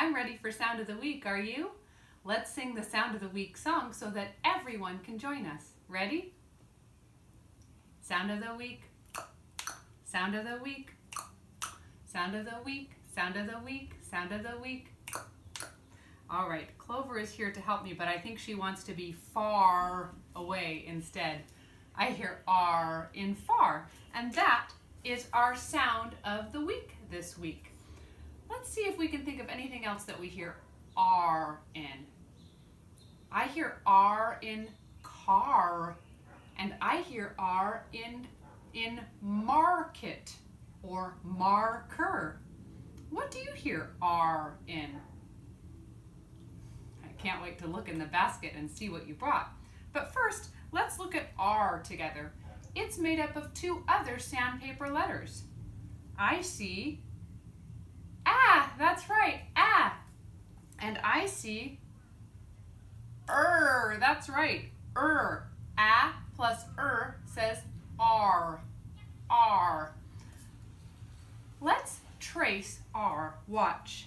I'm ready for Sound of the Week, are you? Let's sing the Sound of the Week song so that everyone can join us. Ready? Sound of the Week, Sound of the Week, Sound of the Week, Sound of the Week, Sound of the Week. All right, Clover is here to help me, but I think she wants to be far away instead. I hear R in far, and that is our sound of the week this week. Let's see if we can think of anything else that we hear R in. I hear R in car, and I hear R in market or marker. What do you hear R in? I can't wait to look in the basket and see what you brought. But first, let's look at R together. It's made up of two other sandpaper letters. I see that's right, and I see that's right, A plus says R. Let's trace R, watch.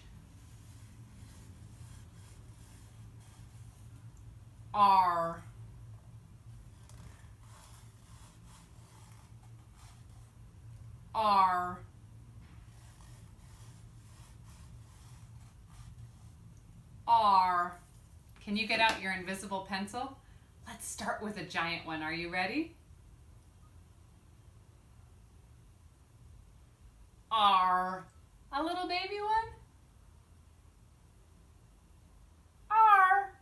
R. R. R. Can you get out your invisible pencil? Let's start with a giant one. Are you ready? R. A little baby one? R.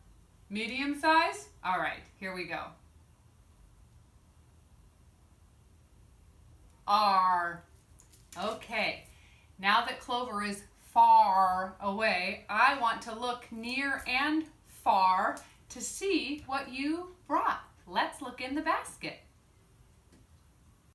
Medium size? All right, here we go. R. Okay, now that Clover is far away, I want to look near and far to see what you brought. Let's look in the bag.